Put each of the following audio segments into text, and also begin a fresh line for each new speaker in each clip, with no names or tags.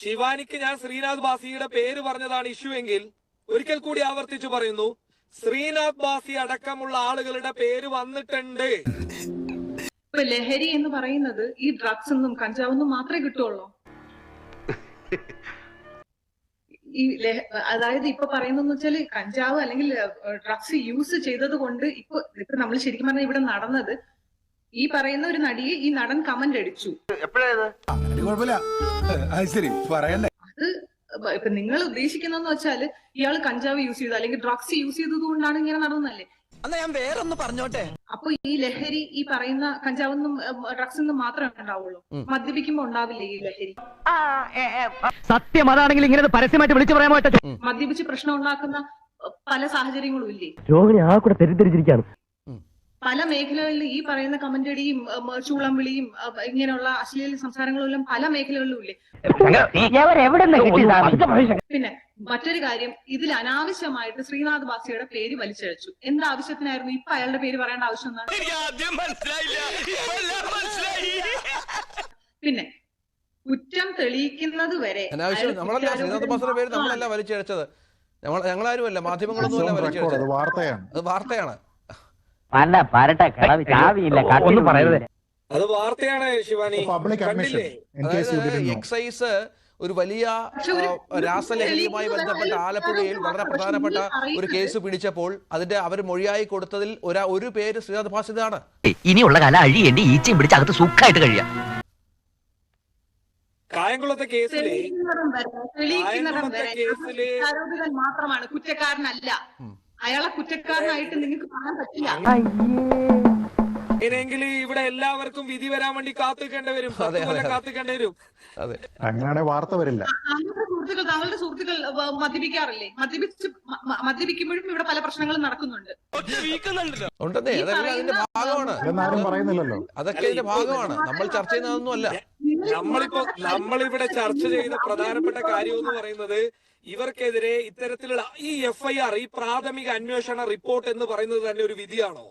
ശിവാനിക്ക് ഞാൻ ശ്രീനാഥ് ബാസിയുടെ പേര് പറഞ്ഞതാണ് ഇഷ്യൂ എങ്കിൽ ഒരിക്കൽ കൂടി ആവർത്തിച്ചു പറയുന്നു, ശ്രീനാഥ് ബാസി അടക്കമുള്ള ആളുകളുടെ പേര് വന്നിട്ടുണ്ട്.
ഇപ്പൊ ലഹരി എന്ന് പറയുന്നത് ഈ ഡ്രഗ്സ് ഒന്നും കഞ്ചാവൊന്നും മാത്രമേ കിട്ടുള്ളൂ. ഈ അതായത് ഇപ്പൊ പറയുന്നതെന്ന് വെച്ചാല് കഞ്ചാവ് അല്ലെങ്കിൽ ഡ്രഗ്സ് യൂസ് ചെയ്തത് കൊണ്ട് ഇപ്പൊ നമ്മൾ ശരിക്കും പറഞ്ഞാൽ ഇവിടെ നടന്നത്, ഈ പറയുന്ന ഒരു നടിയെ ഈ നടൻ കമന്റ് അടിച്ചു. അത് ഇപ്പൊ നിങ്ങൾ ഉദ്ദേശിക്കുന്നതെന്ന് വെച്ചാല് ഇയാള് കഞ്ചാവ് യൂസ് ചെയ്തു അല്ലെങ്കിൽ ഡ്രഗ്സ് യൂസ് ചെയ്തത് കൊണ്ടാണ് ഇങ്ങനെ നടന്നല്ലേ?
ഞാൻ വേറൊന്ന് പറഞ്ഞോട്ടെ.
അപ്പൊ ഈ ലഹരി ഈ പറയുന്ന കഞ്ചാവൊന്നും ഡ്രഗ്സ് ഒന്നും മാത്രമേ ഉണ്ടാവുള്ളൂ, മദ്യപിക്കുമ്പോ ഉണ്ടാവില്ലേ ഈ ലഹരി?
സത്യം അതാണെങ്കിൽ ഇങ്ങനെ പരസ്യമായിട്ട് വിളിച്ചു പറയാൻ പറ്റും.
മദ്യപിച്ച് പ്രശ്നം ഉണ്ടാക്കുന്ന പല സാഹചര്യങ്ങളും ഇല്ലേ?
രോഹിണി ആ കൂടെ തെറ്റിദ്ധരിച്ചിരിക്കുകയാണ്.
പല മേഖലകളിൽ ഈ പറയുന്ന കമന്റടിയും ചൂളം വിളിയും ഇങ്ങനെയുള്ള അശ്ലീല സംസാരങ്ങളും എല്ലാം പല മേഖലകളിലും ഇല്ലേ? പിന്നെ മറ്റൊരു കാര്യം, ഇതിൽ അനാവശ്യമായിട്ട് ശ്രീനാഥ് ബാസിയുടെ പേര് വലിച്ചഴച്ചു. എന്താവശ്യത്തിനായിരുന്നു? ഇപ്പൊ അയാളുടെ പേര് പറയേണ്ട ആവശ്യം എന്താണ്? പിന്നെ കുറ്റം തെളിയിക്കുന്നത് വരെ
നമ്മളല്ല ശ്രീനാഥ് ബാസിയുടെ പേര് നമ്മളല്ല വലിച്ചഴച്ചത്, ഞങ്ങളാരുമല്ല, മാധ്യമങ്ങളൊന്നും അല്ല വലിച്ചഴച്ചത്. അത് വാർത്തയാണ്.
ഒന്നും പറയരുത്.
അത് വാർത്തയാണ് ശിവാനി.
എക്സൈസ് ഒരു വലിയ രാസലഹരിയുമായി ബന്ധപ്പെട്ട ആലപ്പുഴയിൽ വളരെ പ്രധാനപ്പെട്ട ഒരു കേസ് പിടിച്ചപ്പോൾ അതിന്റെ അവർ മൊഴിയായി കൊടുത്തതിൽ ഒരു പേര് ശ്രീനാഥ് ബാസിതാണ്.
ഇനിയുള്ള കാലം അഴിയേണ്ടി ഈച്ചയും പിടിച്ച് അകത്ത് സുഖമായിട്ട് കഴിയാം.
കായംകുളത്തെ കേസില്
മാത്രമാണ് കുറ്റക്കാരനല്ല. അയാളെ കുറ്റക്കാരനായിട്ട് നിങ്ങൾക്ക് കാണാൻ പറ്റില്ല.
ഇങ്ങനെയെങ്കിൽ ഇവിടെ എല്ലാവർക്കും വിധി വരാൻ വേണ്ടി കാത്തിക്കേണ്ടി വരും, കാത്തിക്കേണ്ടി വരും.
അങ്ങനെ വാർത്ത വരില്ല.
താങ്കളുടെ സുഹൃത്തുക്കൾ മദ്യപിക്കാറില്ലേ? മദ്യപിക്കുമ്പോഴും ഇവിടെ പല പ്രശ്നങ്ങളും നടക്കുന്നുണ്ട്.
എന്നാരും പറയുന്നില്ലല്ലോ.
അതൊക്കെ ഇതിന്റെ ഭാഗമാണ്, നമ്മൾ ചർച്ച ചെയ്യുന്നതൊന്നും അല്ല.
നമ്മളിവിടെ ചർച്ച ചെയ്യുന്ന പ്രധാനപ്പെട്ട കാര്യം എന്ന് പറയുന്നത്, ഇവർക്കെതിരെ ഇത്തരത്തിലുള്ള ഈ FIR, ഈ പ്രാഥമിക അന്വേഷണ റിപ്പോർട്ട് എന്ന് പറയുന്നത് തന്നെ ഒരു വിധിയാണോ?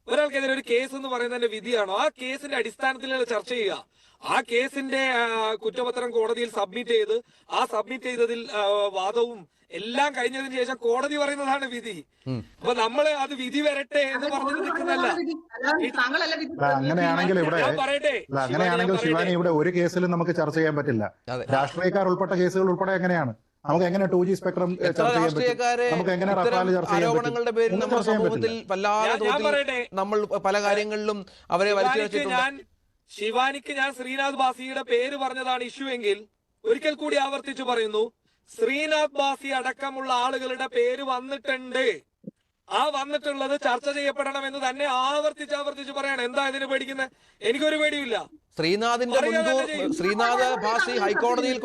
ഒരാൾക്കെതിരെ ഒരു കേസ് എന്ന് പറയുന്നത് തന്നെ വിധിയാണോ? ആ കേസിന്റെ അടിസ്ഥാനത്തിലാണ് ചർച്ച ചെയ്യുക. ആ കേസിന്റെ കുറ്റപത്രം കോടതിയിൽ സബ്മിറ്റ് ചെയ്ത് ആ സബ്മിറ്റ് ചെയ്തതിൽ വാദവും എല്ലാം കഴിഞ്ഞതിന് ശേഷം കോടതി പറയുന്നതാണ് വിധി. അപ്പൊ നമ്മള് അത് വിധി വരട്ടെ എന്ന് പറഞ്ഞിട്ട് നിൽക്കുന്നല്ല.
അങ്ങനെയാണെങ്കിൽ ശിവാനി, ഇവിടെ ഒരു കേസിലും നമുക്ക് ചർച്ച ചെയ്യാൻ പറ്റില്ല. രാഷ്ട്രീയക്കാർ ഉൾപ്പെട്ട കേസുകൾ ഉൾപ്പെടെ എങ്ങനെയാണ് നമുക്ക് എങ്ങനെ 2G സ്പെക്ട്രം ചർച്ച ചെയ്യാൻ പറ്റും? നമുക്ക് എങ്ങനെ റഫാൽ ചർച്ച ചെയ്യാൻ
ആരോപണങ്ങളുടെ പേരിൽ നമ്മുടെ സമൂഹത്തിൽ നമ്മൾ പല കാര്യങ്ങളിലും അവരെ വലിച്ചിഴച്ചിട്ടുണ്ട്.
ശിവാനിക്ക് ഞാൻ ശ്രീനാഥ് ബാസിയുടെ പേര് പറഞ്ഞതാണ് ഇഷ്യൂ എങ്കിൽ ഒരിക്കൽ കൂടി ആവർത്തിച്ചു പറയുന്നു, ശ്രീനാഥ് ബാസി അടക്കമുള്ള ആളുകളുടെ പേര് വന്നിട്ടുണ്ട്. ആ വന്നിട്ടുള്ളത് ചർച്ച ചെയ്യപ്പെടണം എന്ന് തന്നെ ആവർത്തിച്ച് പറയണം. എന്താ ഇതിന് പേടിക്കുന്നത്? എനിക്കൊരു പേടിയില്ല.
ശ്രീനാഥ് ഭാസി ഹൈക്കോടതിയിൽ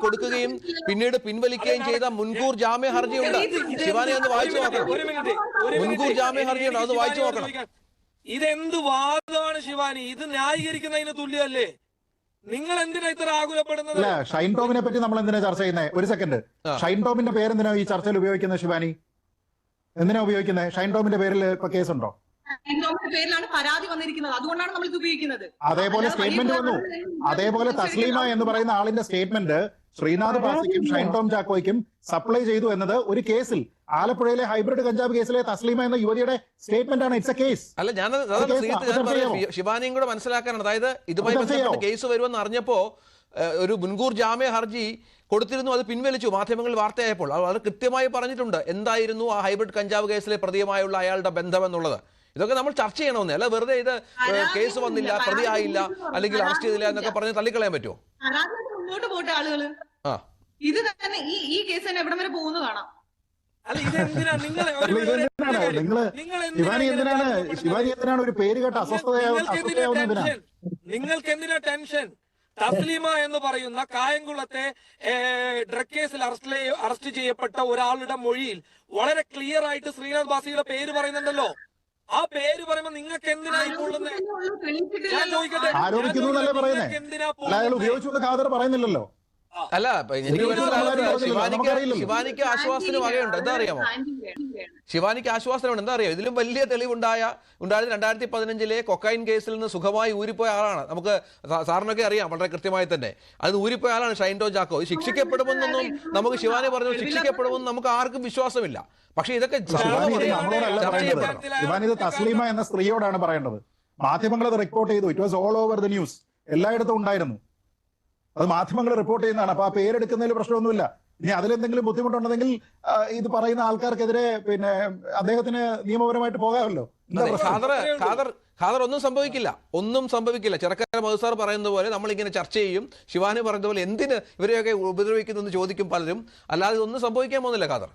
കൊടുക്കുകയും പിന്നീട് പിൻവലിക്കുകയും ചെയ്ത മുൻകൂർ ജാമ്യ ഹർജിയുണ്ട്. ശിവാനി ഒന്ന് വായിച്ചു നോക്കണം. മുൻകൂർ ജാമ്യ ഹർജിയുണ്ട്, അത് വായിച്ചു നോക്കണം.
ഇതെന്ത് വാദമാണ് ശിവാനി? ഇത് ന്യായീകരിക്കുന്നതിന് തുല്യമല്ലേ? നിങ്ങൾ എന്തിനാ ഇത്ര ആകുലപ്പെടുന്നത്?
ഷൈൻ ടോമിനെ പറ്റി നമ്മൾ എന്തിനാ ചർച്ച ചെയ്യുന്നത്? ഒരു സെക്കൻഡ്, ഷൈൻ ടോമിന്റെ പേര് എന്തിനാ ഈ ചർച്ചയിൽ ഉപയോഗിക്കുന്നത്? ശിവാനി, എന്തിനാ ഉപയോഗിക്കുന്നത്? ഷൈൻ ടോമിന്റെ പേരിൽ ഇപ്പൊ കേസുണ്ടോ?
പേരിലാണ് പരാതി വന്നിരിക്കുന്നത്, അതുകൊണ്ടാണ് നമ്മൾ ഇത് ഉപയോഗിക്കുന്നത്.
അതേപോലെ സ്റ്റേറ്റ്മെന്റ് വന്നു. അതേപോലെ തസ്ലീമ എന്ന് പറയുന്ന ആളിന്റെ സ്റ്റേറ്റ്മെന്റ് ശ്രീനാഥ് ബാസിക്കും ഷൈൻ ടോം ചാക്കോയ്ക്കും സപ്ലൈ ചെയ്തു എന്നത് ഒരു കേസിൽ, ആലപ്പുഴയിലെ ഹൈബ്രിഡ് കഞ്ചാവ് കേസിലെ തസ്ലീമ എന്ന യുവതിയുടെ സ്റ്റേറ്റ്മെന്റ് ആണ്. It's A case.
അല്ല, ഞാൻ ശിവാനിയും കൂടെ മനസ്സിലാക്കാനാണ്. അതായത് ഇതുമായി ബന്ധപ്പെട്ട് കേസ് വരുമെന്ന് അറിഞ്ഞപ്പോ ഒരു മുൻകൂർ ജാമ്യ ഹർജി കൊടുത്തിരുന്നു, അത് പിൻവലിച്ചു മാധ്യമങ്ങളിൽ വാർത്തയായപ്പോൾ. അത് കൃത്യമായി പറഞ്ഞിട്ടുണ്ട് എന്തായിരുന്നു ആ ഹൈബ്രിഡ് കഞ്ചാവ് കേസിലെ പ്രതിയുമായുള്ള അയാളുടെ ബന്ധം എന്നുള്ളത്. ഇതൊക്കെ നമ്മൾ ചർച്ച ചെയ്യണമെന്നേ, അല്ല വെറുതെ ഇത് കേസ് വന്നില്ല, പ്രതിയായില്ല, അല്ലെങ്കിൽ അറസ്റ്റ് ചെയ്തില്ല എന്നൊക്കെ പറഞ്ഞ് തള്ളിക്കളയാൻ പറ്റുമോ?
മുന്നോട്ട് പോട്ടെ ആളുകള്. ഇത് തന്നെ ഈ കേസ് തന്നെ എവിടം വരെ പോകുന്നു കാണാം.
ശിവാനി എന്തിനാണ് ഒരു പേര് കേട്ട
നിങ്ങൾക്ക് എന്തിനാ ടെൻഷൻ? തസ്ലീമ എന്ന് പറയുന്ന കായംകുളത്തെ ഡ്രഗ് കേസിൽ അറസ്റ്റ് ചെയ്യപ്പെട്ട ഒരാളുടെ മൊഴിയിൽ വളരെ ക്ലിയർ ആയിട്ട് ശ്രീനാഥ് ബാസിയുടെ പേര് പറയുന്നുണ്ടല്ലോ. ആ പേര് പറയുമ്പോ നിങ്ങൾക്ക് എന്തിനായി
ആരോപിക്കുന്നു എന്നല്ലേ പറയുന്നേ? അയാൾ ഉപയോഗിച്ചു ഖാദർ പറയുന്നില്ലല്ലോ.
അല്ല എനിക്ക് മനസ്സിലാകുന്നത് ശിവാനിക്ക് ആശ്വാസത്തിന് വകയുണ്ട്. എന്താ അറിയാമോ, ശിവാനിക്ക് ആശ്വാസനമുണ്ട്. എന്താ അറിയാം, ഇതിലും വലിയ ഉണ്ടായത് 2015 കൊക്കൈൻ കേസിൽ നിന്ന് സുഖമായി ഊരിപ്പോയ ആളാണ്. നമുക്ക് സാറിനൊക്കെ അറിയാം വളരെ കൃത്യമായി തന്നെ. അത് ഊരിപ്പോയ ആളാണ് ഷൈൻ ടോം ചാക്കോ. ശിക്ഷിക്കപ്പെടുമെന്നൊന്നും നമുക്ക് ശിവാനി പറഞ്ഞു, ശിക്ഷിക്കപ്പെടുമെന്ന് നമുക്ക് ആർക്കും വിശ്വാസമില്ല. പക്ഷെ ഇതൊക്കെ
ശിവാനി ഇത് തസ്ലീമ എന്ന സ്ത്രീയോടാണ് പറയേണ്ടത്. മാധ്യമങ്ങൾ അത് റിപ്പോർട്ട് ചെയ്തു. It was all over the news, എല്ലായിടത്തും ഉണ്ടായിരുന്നു. അത് മാധ്യമങ്ങൾ റിപ്പോർട്ട് ചെയ്യുന്നതാണ്. അപ്പൊ ആ പേരെടുക്കുന്നതിൽ പ്രശ്നമൊന്നുമില്ല. ഇനി അതിലെന്തെങ്കിലും ബുദ്ധിമുട്ടുണ്ടെങ്കിൽ ഇത് പറയുന്ന ആൾക്കാർക്കെതിരെ പിന്നെ അദ്ദേഹത്തിന് നിയമപരമായിട്ട് പോകാമല്ലോ.
ഖാദർ ഒന്നും സംഭവിക്കില്ല. ചെറുക്കര മധുസാർ പറയുന്നത് പോലെ നമ്മളിങ്ങനെ ചർച്ച ചെയ്യും. ശിവാനി പറയുന്നത് പോലെ എന്തിന് ഇവരെയൊക്കെ ഉപദ്രവിക്കുന്നു എന്ന് ചോദിക്കും പലരും. അല്ലാതെ ഒന്നും സംഭവിക്കാൻ പോകുന്നില്ല ഖാദർ.